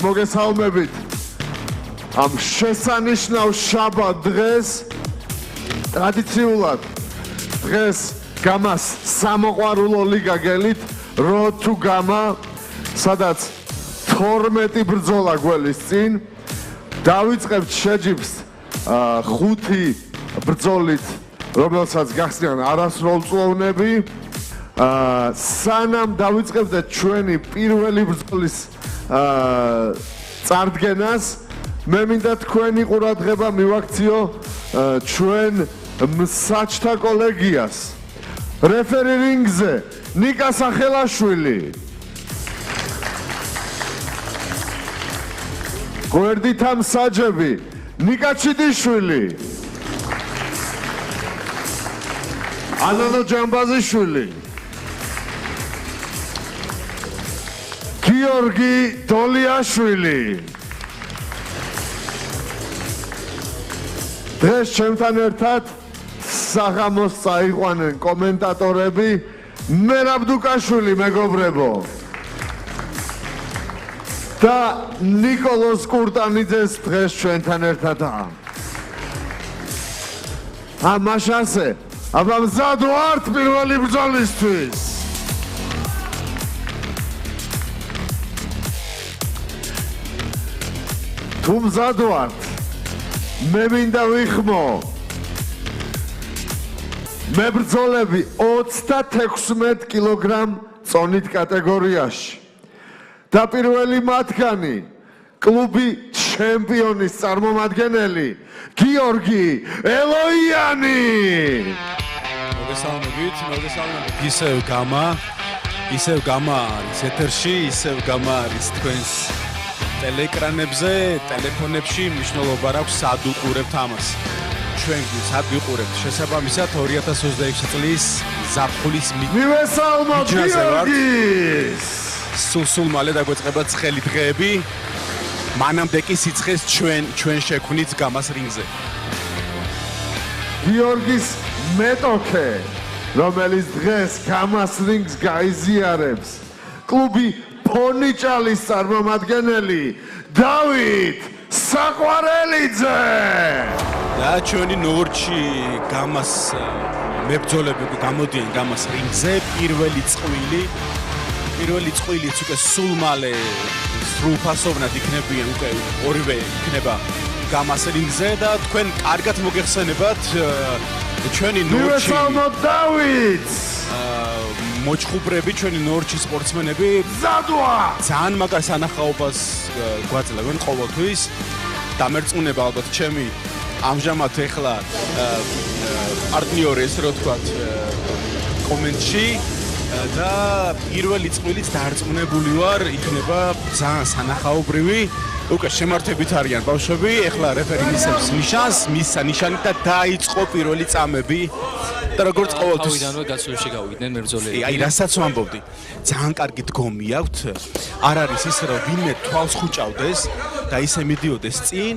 მოგესალმებით. Am შესანიშნავ შაბათ დღეს ტრადიციულად დღეს გამას სამოყვარულო ლიგა გელით Road to Gama სადაც 12 ბრძოლა გველის წინ დავიწყებთ შეჯიბს 5 ბრძოლით რომელსაც გახსნიან არასრულწლოვნები სანამ დავიწყებთ ჩვენი პირველი ბრძოლის წარდგენას მე მინდა თქვენი ყურადღება მივაქციო ჩვენ მსაჯთა კოლეგიას რეფერი რინგზე ნიკა სახელაშვილი გვერდით ამსაჯები ნიკა ჩიდიშვილი ანანო ჯამბაზიშვილი გიორგი დოლიაშვილი დღეს ჩემთან ერთად საღამოს წაიყვანენ კომენტატორები მერაბ დუკაშვილი მეგობრებო და ნიკოლოზ კურტანიძეს დღეს ჩვენთან ერთადაა ამაშასე აბა მზად ვართ პირველი ბრძოლისთვის თუ მზად ვართ მე მინდა ვიხმო მებრძოლები 36 კილოგრამ წონით კატეგორიაში და პირველი მათგანი კლუბი ჩემპიონის წარმომადგენელი გიორგი ელოიანი მოგესალმებით ისევ გამა არის ეთერში ისევ გამა არის თქვენს ტელეეკრანებზე ტელეფონებში მნიშვნელობა აქვს სად უყურებთ ამას ჩვენ სად ვიყურებთ შესაბამისად 2026 წლის ზაფხულის მივესალმოთ გიორგის სულ მალე დაგვეწყება ცხელი დღეები მანამდე კი სიცხეს ჩვენ შექმნით გამას რინგზე გიორგის მეტოქე რომელიც დღეს გამას რინგს გაიზიარებს კლუბი ფონიჭალის წარმომადგენელი დავით საყვარელიძე და ჩვენი ნორჩი გამას მებრძოლები გამოდიან გამას რინგზე პირველი წვილიც უკვე სულ მალე სრულფასოვნად იქნებიან უკვე ორივე იქნება გამას რინგზე და თქვენ კარგად მოგეხსენებათ ჩვენი ნორჩი მივესალმოთ დავით მოჩხუბრები ჩვენი ნორჩი სპორტსმენები ზადვა ძალიან მაგარ სანახაობას გვაძლევენ ყოველთვის დამერწმუნება ალბათ ჩემი ამჟამად ეხლა პარტნიორი ესე რომ ვთქვათ კომენტში და პირველი წვილიც დარწმუნებული ვარ იქნება ძალიან სანახაობრივი უკვე შემართებით არიან ბავშვები ეხლა რეფერი მისცემს ნიშანს მისცა ნიშანი და დაიწყო პირველი წამები და როგორც ყოველთვის თავიდანვე გაცვლებში გავიდნენ მებრძოლები. აი რასაც ვამბობდი. ძალიან კარგი დგომი აქვთ. არ არის ისე რომ ვინმე თვალს ხუჭავდეს და ისე მიდიოდეს წინ.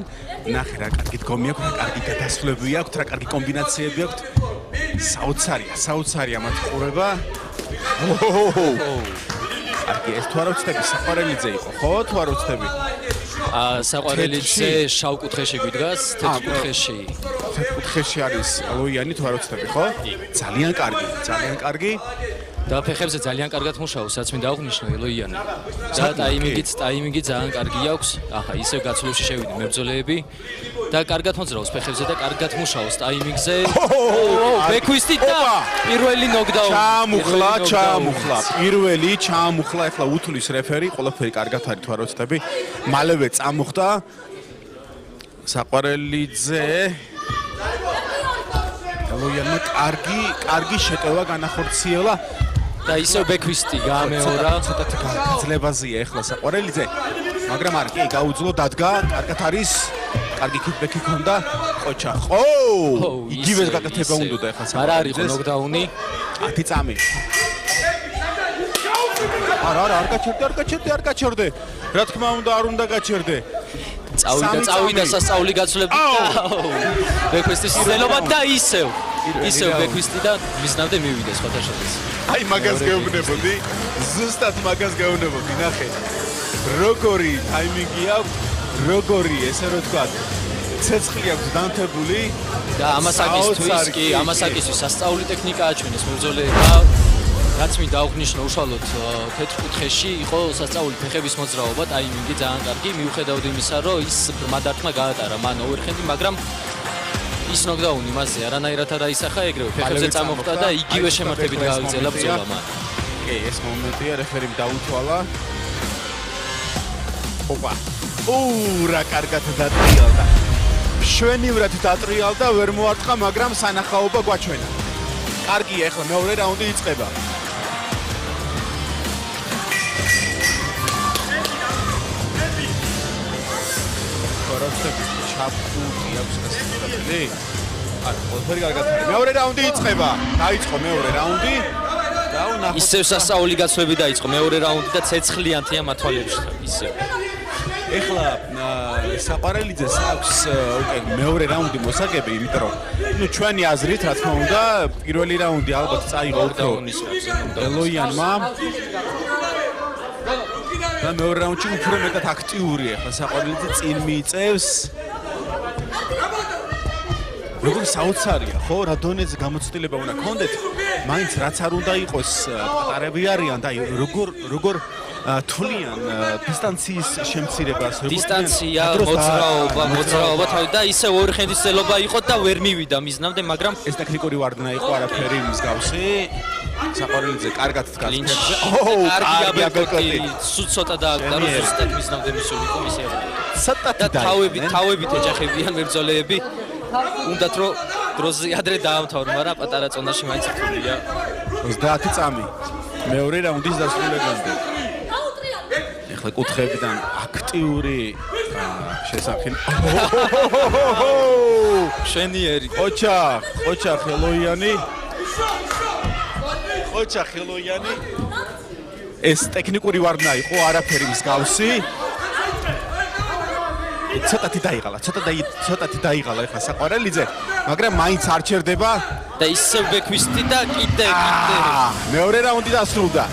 ნახე რა კარგი დგომი აქვთ, რა კარგი გადასვლები აქვთ, რა კარგი კომბინაციები აქვთ. საოცარია მათ ყურება. კარგი, ეს თუ არ ვცდები, საყვარელიძე იყო, ხო? თუ არ ვცდები. საყვარელიძე შავ კუთხეში გვიდგას, თეთრ კუთხეში. კუთხეში არის ელოიანი თუ არ ვცდები, ხო? ძალიან კარგი. და ფეხებზე ძალიან კარგად მუშაობს, რაც მინდა აღნიშნო ელოიანი. და ტაიმინგი ძალიან კარგი აქვს. ახლა ისევ გაცვლებში შევიდნენ მებრძოლეები და კარგად მოძრაობს ფეხებზე და კარგად მუშაობს ტაიმინგზე. ბექვისტი და პირველი ნოკდაუნი. ჩაამუხლა, ეხლა უთulis რეფერი, ყველაფერი კარგად არის თუ არ ვცდები. მალევე წამოხდა საყვარელიძე ელოიანმა კარგი შეტევა განახორციელა და ისევ ბექვისტი გამეორა ცოტათი გაძლებაზია ეხლა საყვარელიძე მაგრამ არ კი გაუძლო დადგა კარგად არის კარგი კიკბექი ქონდა ყოჩა ხო იგივეს გაკეთება უნდა ეხლა არ არის ხო ნოკდაუნი 10 წამი არ გაჩერდე რა თქმა უნდა არ უნდა გაჩერდე წავიდა სასწაული გაცვლები ბექვისტის ცდელობა და ისევ ბექვისტი და მისნამდე მივიდა სხვათა შორის აი მაგას გეუბნებოდი ზუსტად მაგას გეუბნებოდი ნახე როგორი ტაიმინგი აქვს, როგორი ესე რომ ვთქვა, ცეცხლი აქვს დანთებული და ამასაკისთვის კი, ამასაკისთვის სასწაული ტექნიკაა ჩვენს მებრძოლეებმა. რაც მინდა აღნიშნო უშუალოდ თეთრ კუთხეში იყო სასწაული ფეხების მოძრაობა, ტაიმინგი ძალიან კარგი, მიუხედავად იმისა, რომ ის ბრმადარტმა გაატარა მან ოვერჰენდი, მაგრამ ის ნოკდაუნი მასზე არანაირად არ აისახა, ეგრევე ფეხებზე წამოხდა და იგივე შემართებით გააგრძელა ბრძოლა მან. კი, ეს მომენტია, რეფერიმ დაუთვალა. ოპა. რა კარგად დატრიალდა. შვენივრად დატრიალდა, ვერ მოარტყა, მაგრამ სანახაობა გვაჩვენა. კარგია, ახლა მეორე რაუნდი იწყება. კოროცხები ჩაფუტი აქვს გასაგები. არა, ყველაფერი კარგად არის. მეორე რაუნდი იწყება. დაიწყო მეორე რაუნდი. და ვნახოთ. ისევ სასწაული გაცვლები დაიწყო მეორე რაუნდი და ცეცხლიანთია მათვალებში. ისევ. ეხლა საყარალიძეს აქვს უკვე მეორე რაუნდი მოსაგები, იმიტომ რომ ჩვენი აზრით, რა თქმა უნდა, პირველი რაუნდი ალბათ წაიღო ელოიანმა. და მეორე რაუნდში უფრო მეტად აქტიური ახლა საყარალიძე წინ მიიწევს. როგორი საოცარია, ხო, რა დონეზე გამოცდილება უნდა გქონდეთ, მაინც რაც არ უნდა იყოს, პატარები არიან და როგორ თვლიან დისტანციის შემცირებას, დისტანცია, მოძრაობა თავი და ისე ორხენდის წელობა იყო და ვერ მივიდა მიზნამდე, მაგრამ ეს ტექნიკური ვარდნა იყო, არაფერი მსგავსი. საყარალიძე კარგად კლინჩი. კარგი აბეკოტი. სულ ცოტა დააგდა, რომ ზუსტად მიზნამდე მისულიყო მისი აბეკოტი. ცოტა თავებით ეჯახებიან მებრძოლეები. უნდათ რომ დროზე ადრე დაამთავრა, მაგრამ პატარა წონაში მაინც რთულია. 30 წამი. მეორე რაუნდის დასრულებამდე. ეხლა კუთხეებიდან აქტიური შესახინი. შვენიერი. ყოჩა ხელოიანი. ეს ტექნიკური ვარდნა იყო, არაფერი მსგავსი. ცოტათი დაიღალა ეხლა საყარალიძე, მაგრამ მაინც არ ჩერდება და ისევ ბექვისტი და კიდე. მეორე რაუნდი დასრულდა.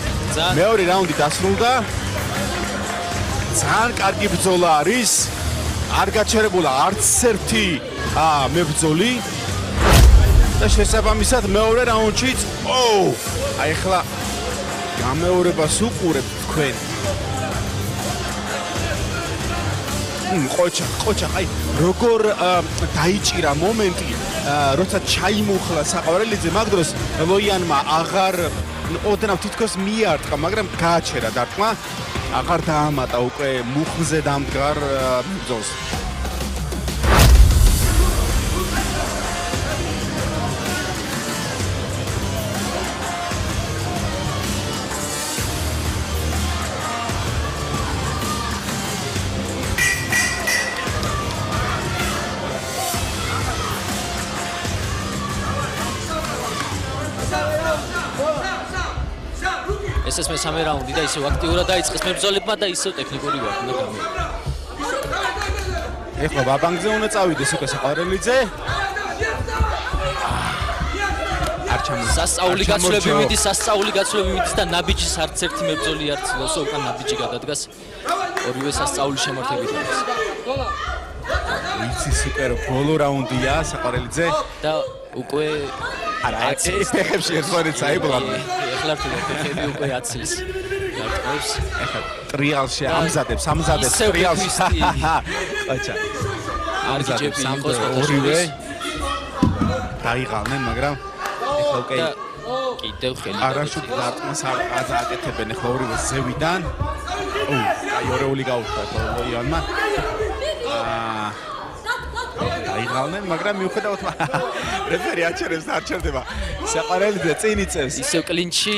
ძალიან კარგი ბრძოლა არის. არ გაჩერებულა არც ერთი მებრძოლი. და შესაბამისად მეორე რაუნდშიც, აი ეხლა გამეორებას უყურებთ თქვენ. ყოჩა, აი როგორ დაიჭირა მომენტი, როცა ჩაიმუხლა საყარალიძე, მაგ დროს ლოიანმა აღარ ოდნავ თითქოს მიარტყა, მაგრამ გააჩერა დარტყმა, აღარ დაამატა უკვე მუხლზე დამდგარ ბრძოლას. ეს მესამე რაუნდი და ისევ აქტიურად დაიწყეს მებრძოლებმა და ისევ ტექნიკური ვარდნა გამოვიდა. ეხლა ბაბანგზე უნდა წავიდეს უკვე საყარალიძე. სასწაული გაცვლები მიდის და ნაბიჯის არც ერთი მებრძოლი არ ცდილობს, უკან ნაბიჯი გადადგას. ორივე სასწაული შემართებით არის. იცი სუპერ ბოლო რაუნდია საყარალიძე და უკვე არა ეს ფეხებში ერთმანეთს აიბლა. ეხლა ფეხები უკვე აცილს. დარტყმებს. ეხლა ტრიალში ამზადებს ტრიალში. აჩა. არგიჯები იყოს ორივე დაიღალნენ, მაგრამ ეხლა უკვე კიდევ ხელი არაშუთ დარტყმას არ აკეთებენ ეხლა ორივე ზევიდან. აი ორეული გაუხდა ლოიანმა. დაიღალნენ, მაგრამ მიუხედავად რეფერი აჩერებს და არ ჩერდება. საყარალიძე წინ იწევს. ისევ კლინჩი.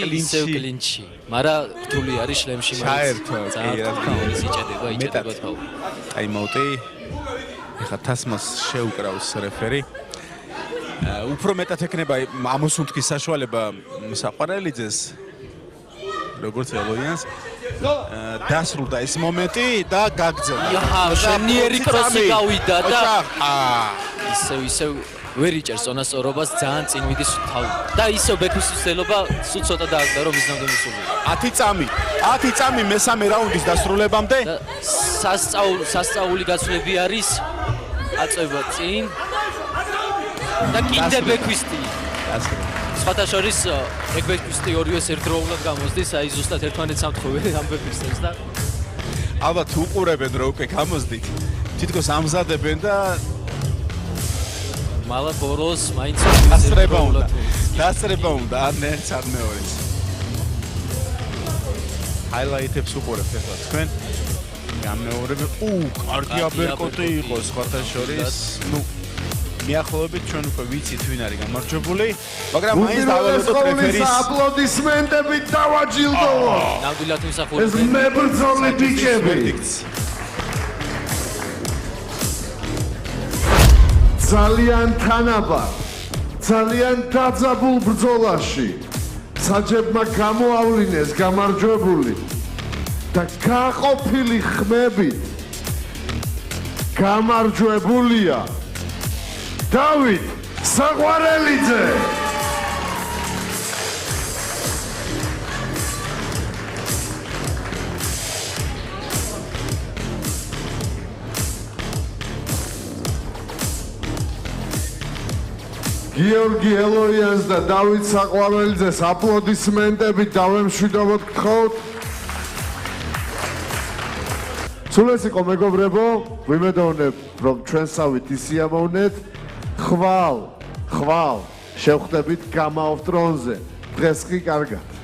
მაგრამ რთული არის შლემში. ჩაერთო, კი, რა თქმა უნდა, იჭედება თავი. ტაიმაუტი. ეხლა თასმას შეუკრავს რეფერი. უფრო მეტად ეკნება ამოსუნთქის საშუალება საყარალიძეს. როგორც ელოიანს. დასრულდა ეს მომენტი და გაგრძელდა. შვენიერი კროსი გავიდა და ისევ ვერ იჭერს წონასწორობას, ძალიან წინ მიდის თავი. და ისო ბექის ცდელობა სულ ცოტა დააგდა რომ მიზნამდე მისულიყო. 10 წამი მესამე რაუნდის დასრულებამდე და სასწაული გაცვლები არის აწევა წინ და კიდე ბექვისტი. სხვათა შორის ეგ ბექვისტი ორივეს ერთდროულად გამოსდის, აი ზუსტად ერთმანეთს ამთხოვენ ამ ბექვისტებს და ალბათ უყურებენ რომ უკვე გამოსდით. თითქოს ამზადებენ და მალა ბოროს მაინც დასწრება უნდა არ ნერც არ მეორეს. ჰაილაიტებს უყურებთ ახლა თქვენ. გამეორები, კარგი აბერკოტი იყო სხვათა შორის. ნუ მიახლოებით ჩვენ უკვე ვიცით ვინ არის გამარჯვებული, მაგრამ მაინც დავალებოთ რეფერის აპლოდისმენტებით დავაჯილდოვოთ. ნამდვილად ეს მსახურობენ მებრძოლი ბიჭები. ძალიან თანაბარ, ძალიან დაძაბულ ბრძოლაში საჯებმა გამოავლინეს გამარჯვებული და გაყოფილი ხმებით გამარჯვებულია დავით საყვარელიძე. გიორგი ელოიანს და დავით საყვარელიძეს აპლოდისმენტებით დავემშვიდობოთ გთხოვთ. სულ ეს იყო მეგობრებო, ვიმედოვნებ რომ ჩვენსავით ისიამოვნეთ. ხვალ შევხვდებით გამაოვ ტრონზე. დღეს კი კარგად.